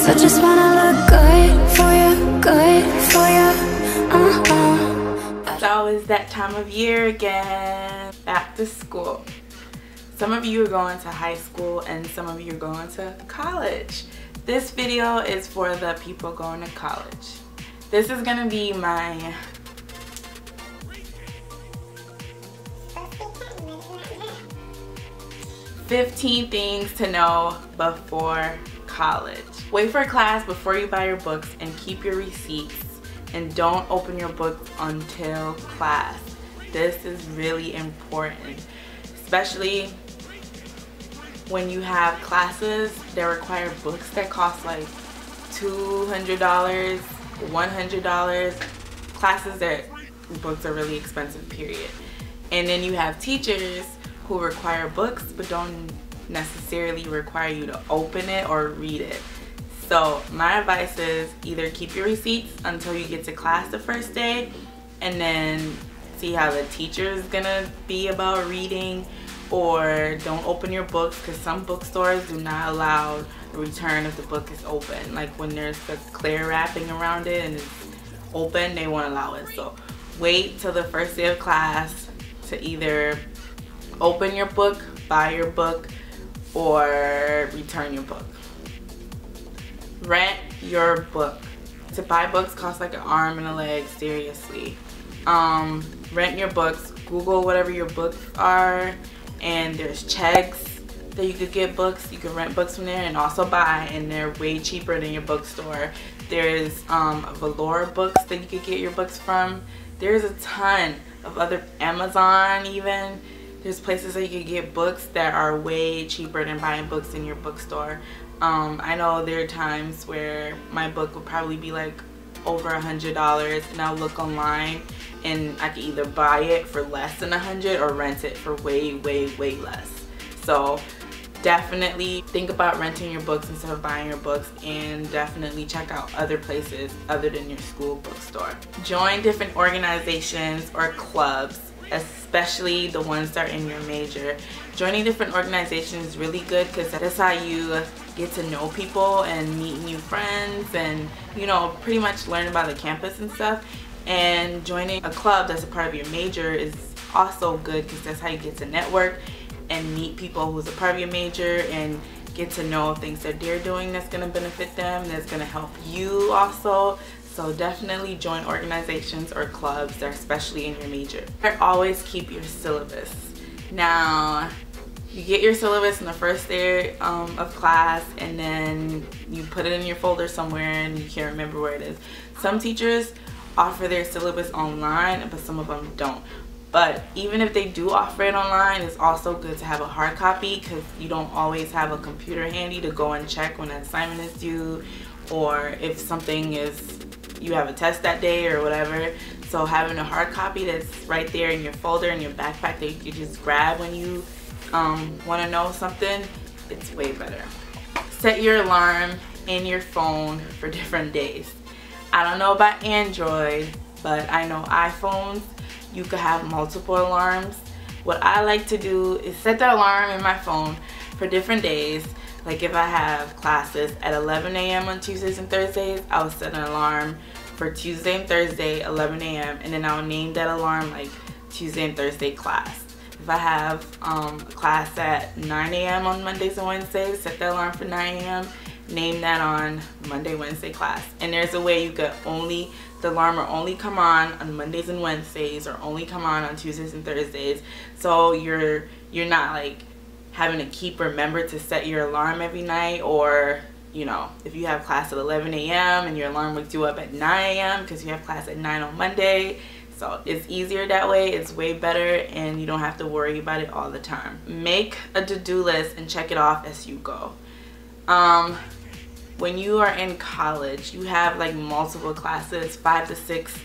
So just wanna look good for you, good for you. So it's that time of year again, back to school. Some of you are going to high school and some of you are going to college. This video is for the people going to college. This is gonna be my "15 things to know before college." Wait for class before you buy your books and keep your receipts, and don't open your books until class. This is really important, especially when you have classes that require books that cost like $200, $100, classes that books are really expensive, period. And then you have teachers who require books but don't necessarily require you to open it or read it. So my advice is either keep your receipts until you get to class the first day and then see how the teacher is gonna be about reading, or don't open your books, because some bookstores do not allow a return if the book is open. Like when there's the clear wrapping around it and it's open, they won't allow it. So wait till the first day of class to either open your book, buy your book, or return your book. Rent your book. To buy books costs like an arm and a leg, seriously. Rent your books. Google whatever your books are, and there's checks that you could get books. You can rent books from there and also buy, and they're way cheaper than your bookstore. There's velour books that you could get your books from. There's a ton of other, Amazon even. There's places that you could get books that are way cheaper than buying books in your bookstore. I know there are times where my book would probably be like over $100, and I'll look online and I can either buy it for less than $100 or rent it for way less. So definitely think about renting your books instead of buying your books, and definitely check out other places other than your school bookstore. Join different organizations or clubs, especially the ones that are in your major. Joining different organizations is really good because that's how you get to know people and meet new friends, and you know, pretty much learn about the campus and stuff. And joining a club that's a part of your major is also good because that's how you get to network and meet people who's a part of your major and get to know things that they're doing that's going to benefit them, that's going to help you also. So definitely join organizations or clubs that are especially in your major. Always keep your syllabus. Now, you get your syllabus in the first day of class, and then you put it in your folder somewhere and you can't remember where it is. Some teachers offer their syllabus online, but some of them don't. But even if they do offer it online, it's also good to have a hard copy, because you don't always have a computer handy to go and check when an assignment is due, or if something is, you have a test that day or whatever. So having a hard copy that's right there in your folder, in your backpack, that you can just grab when you want to know something, it's way better. Set your alarm in your phone for different days. I don't know about Android, but I know iPhones, you could have multiple alarms. What I like to do is set the alarm in my phone for different days. Like if I have classes at 11 a.m. on Tuesdays and Thursdays, I will set an alarm for Tuesday and Thursday, 11 a.m. and then I'll name that alarm like Tuesday and Thursday class. If I have a class at 9 a.m. on Mondays and Wednesdays, set the alarm for 9 a.m. Name that on Monday, Wednesday class. And there's a way you could the alarm will only come on Mondays and Wednesdays, or only come on Tuesdays and Thursdays. So you're not like having to keep remember to set your alarm every night, or you know, if you have class at 11 a.m. and your alarm wakes you up at 9 a.m. because you have class at 9 on Monday. So it's easier that way, it's way better, and you don't have to worry about it all the time. Make a to-do list and check it off as you go. When you are in college, you have like multiple classes, 5 to 6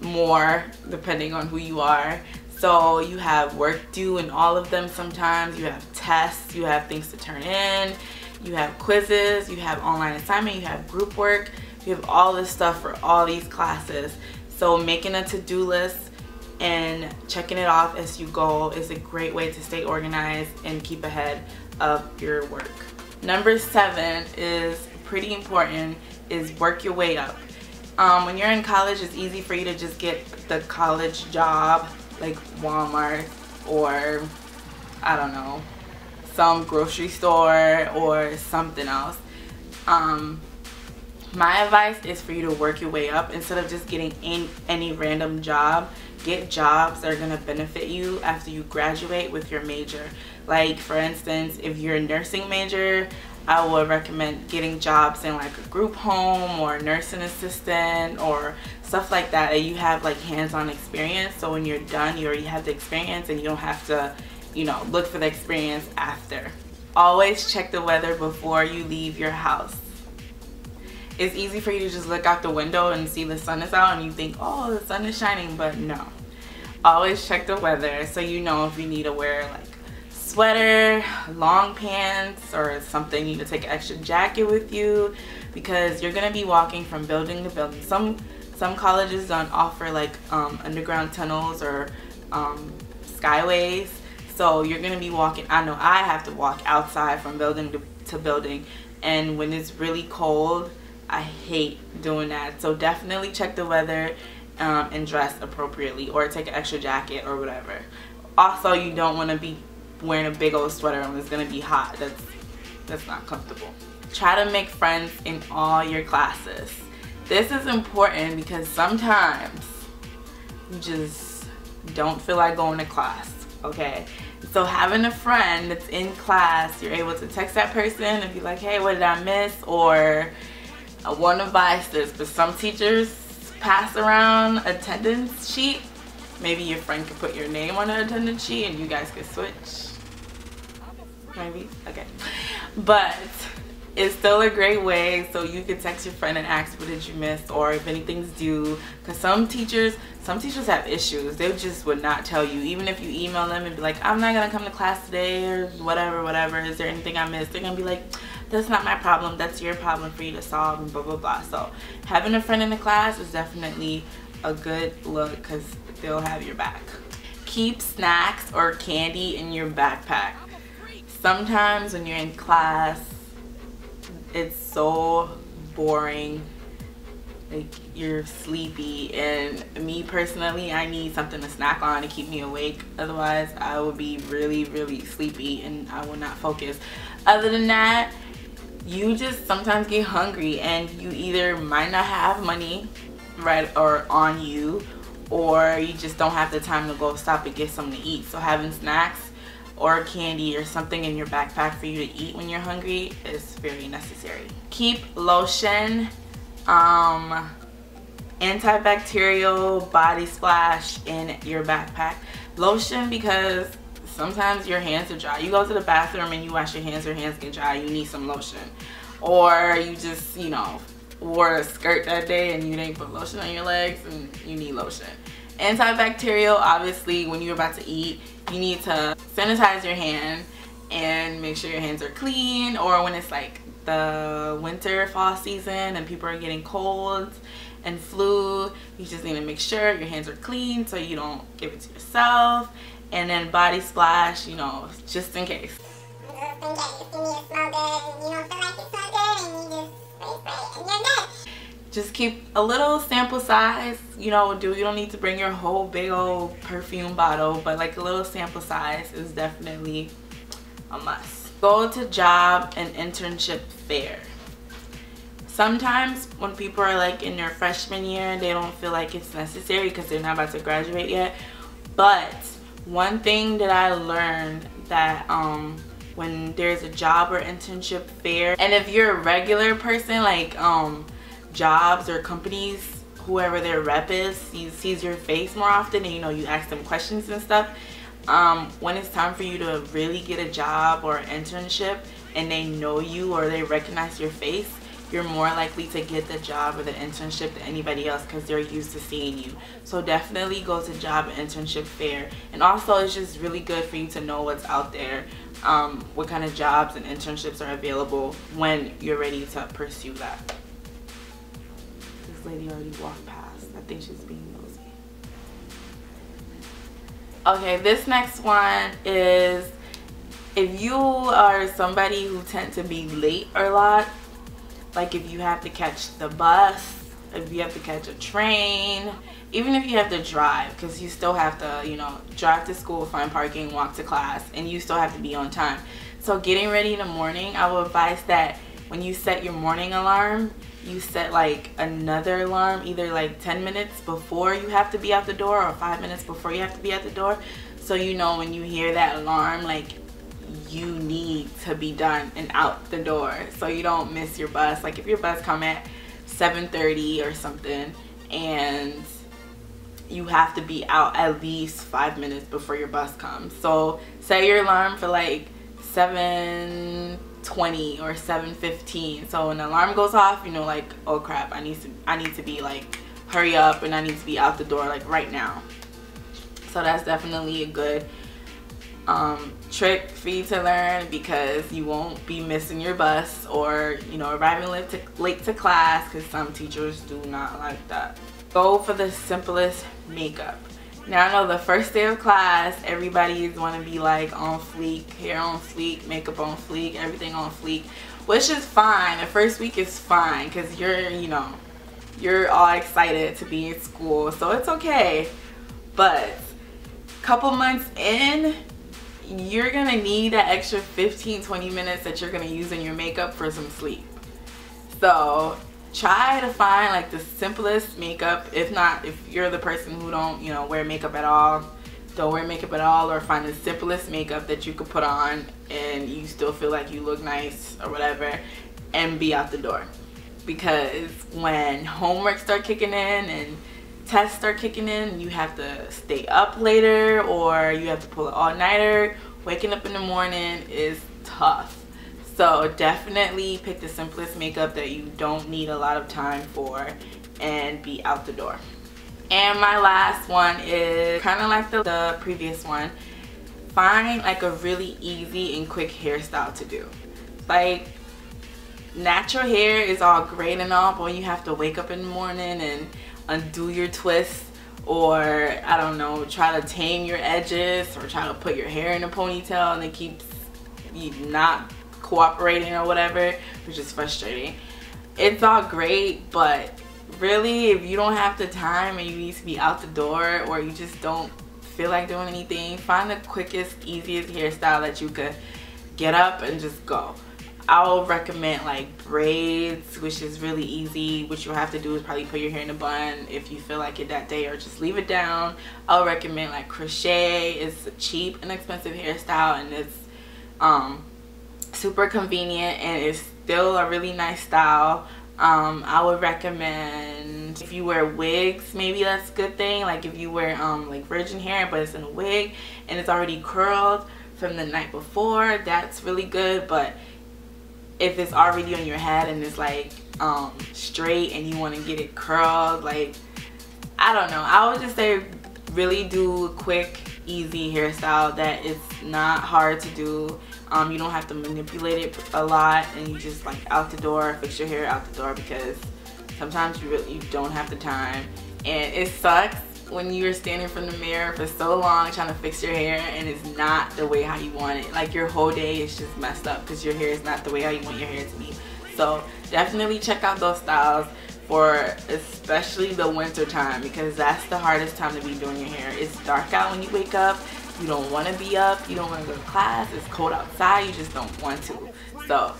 more depending on who you are. So you have work due in all of them sometimes, you have tests, you have things to turn in, you have quizzes, you have online assignment, you have group work, you have all this stuff for all these classes. So making a to-do list and checking it off as you go is a great way to stay organized and keep ahead of your work. Number 7 is pretty important, is work your way up. When you're in college, it's easy for you to just get the college job like Walmart or I don't know, some grocery store or something else. My advice is for you to work your way up instead of just getting any random job. Get jobs that are going to benefit you after you graduate with your major. Like for instance, if you're a nursing major, I would recommend getting jobs in like a group home or a nursing assistant or stuff like that, and you have like hands-on experience, so when you're done you already have the experience and you don't have to, you know, look for the experience after. Always check the weather before you leave your house. It's easy for you to just look out the window and see the sun is out and you think, oh, the sun is shining, but no. Always check the weather so you know if you need to wear like sweater, long pants, or something. You need to take an extra jacket with you because you're gonna be walking from building to building. Some colleges don't offer like underground tunnels or skyways, so you're gonna be walking. I know I have to walk outside from building to building, and when it's really cold, I hate doing that. So definitely check the weather and dress appropriately, or take an extra jacket or whatever. Also, you don't want to be wearing a big old sweater when it's going to be hot. That's not comfortable. Try to make friends in all your classes. This is important because sometimes you just don't feel like going to class, okay? So having a friend that's in class, you're able to text that person and be like, hey, what did I miss? Or I want to buy this, but some teachers pass around attendance sheet. Maybe your friend could put your name on an attendance sheet and you guys could switch. Maybe, okay. But it's still a great way, so you can text your friend and ask what did you miss or if anything's due, because some teachers have issues. They just would not tell you, even if you email them and be like, I'm not gonna come to class today or whatever, is there anything I missed? They're gonna be like, that's not my problem, that's your problem for you to solve, and blah blah blah. So having a friend in the class is definitely a good look because they'll have your back. Keep snacks or candy in your backpack. Sometimes when you're in class, it's so boring, like you're sleepy, and me personally, I need something to snack on to keep me awake. Otherwise I would be really sleepy and I will not focus. Other than that, you just sometimes get hungry and you either might not have money right or on you, or you just don't have the time to go stop and get something to eat. So having snacks or candy or something in your backpack for you to eat when you're hungry is very necessary. Keep lotion, antibacterial body splash in your backpack. Lotion, because sometimes your hands are dry. You go to the bathroom and you wash your hands get dry, you need some lotion. Or you just, you know, wore a skirt that day and you didn't put lotion on your legs and you need lotion. Antibacterial, obviously when you're about to eat, you need to sanitize your hand and make sure your hands are clean. Or when it's like the winter fall season and people are getting colds and flu, you just need to make sure your hands are clean so you don't give it to yourself. And then body splash, you know, just in case. Just keep a little sample size, you know, you don't need to bring your whole big old perfume bottle, but like a little sample size is definitely a must. Go to job and internship fair. Sometimes when people are like in their freshman year, they don't feel like it's necessary because they're not about to graduate yet. But one thing that I learned that when there's a job or internship fair, and if you're a regular person, like jobs or companies, whoever their rep is sees your face more often, and you know, you ask them questions and stuff. When it's time for you to really get a job or internship and they know you or they recognize your face, you're more likely to get the job or the internship than anybody else because they're used to seeing you. So definitely go to job and internship fair. And also it's just really good for you to know what's out there, what kind of jobs and internships are available when you're ready to pursue that. This lady already walked past. I think she's being nosy. Okay, this next one is, if you are somebody who tend to be late a lot, like if you have to catch the bus, if you have to catch a train, even if you have to drive, because you still have to, you know, drive to school, find parking, walk to class, and you still have to be on time. So getting ready in the morning, I would advise that when you set your morning alarm, you set like another alarm, either like 10 minutes before you have to be out the door or 5 minutes before you have to be out the door. So you know when you hear that alarm, like you need to be done and out the door so you don't miss your bus. Like if your bus come at 7:30 or something and you have to be out at least 5 minutes before your bus comes. So set your alarm for like 7:20 or 7:15. So when the alarm goes off, you know, like, oh crap, I need to be like, hurry up, and I need to be out the door like right now. So that's definitely a good trick for you to learn, because you won't be missing your bus or, you know, arriving late to class, because some teachers do not like that. Go for the simplest makeup. Now I know the first day of class, everybody want to be like on fleek, hair on fleek, makeup on fleek, everything on fleek, which is fine. The first week is fine because you're, you know, you're all excited to be in school, so it's okay. But a couple months in, you're gonna need that extra 15-20 minutes that you're gonna use in your makeup for some sleep. So try to find like the simplest makeup. If not, if you're the person who don't, you know, wear makeup at all, don't wear makeup at all, or find the simplest makeup that you could put on and you still feel like you look nice or whatever, and be out the door. Because when homework start kicking in and tests start kicking in, you have to stay up later or you have to pull an all-nighter. Waking up in the morning is tough. So definitely pick the simplest makeup that you don't need a lot of time for and be out the door. And my last one is kind of like the previous one. Find like a really easy and quick hairstyle to do. Like, natural hair is all great and all, but when you have to wake up in the morning and undo your twists, or I don't know, try to tame your edges, or try to put your hair in a ponytail and it keeps you not cooperating or whatever, which is frustrating. It's all great, but really if you don't have the time and you need to be out the door, or you just don't feel like doing anything, find the quickest, easiest hairstyle that you could get up and just go. I will recommend like braids, which is really easy. What you'll have to do is probably put your hair in a bun if you feel like it that day, or just leave it down. I'll recommend like crochet. It's a cheap and expensive hairstyle, and it's super convenient, and it's still a really nice style. I would recommend if you wear wigs, maybe that's a good thing. Like if you wear like virgin hair but it's in a wig and it's already curled from the night before, that's really good. But if it's already on your head and it's like straight and you want to get it curled, like, I don't know, I would just say really do a quick, easy hairstyle that is not hard to do. You don't have to manipulate it a lot, and you just like out the door, fix your hair out the door, because sometimes you don't have the time, and it sucks when you're standing in front of the mirror for so long trying to fix your hair and it's not the way how you want it. Like your whole day is just messed up because your hair is not the way how you want your hair to be. So definitely check out those styles for especially the winter time, because that's the hardest time to be doing your hair. It's dark out when you wake up. You don't want to be up. You don't want to go to class. It's cold outside. You just don't want to. So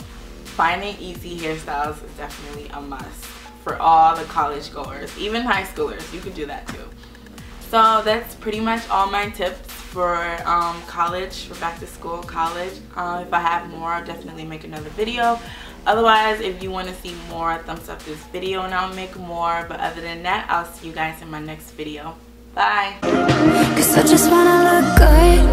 finding easy hairstyles is definitely a must for all the college goers, even high schoolers. You could do that too. So that's pretty much all my tips for college, for back to school college. If I have more, I'll definitely make another video. Otherwise, if you want to see more, thumbs up this video and I'll make more. But other than that, I'll see you guys in my next video. Bye. 'Cause I just wanna look good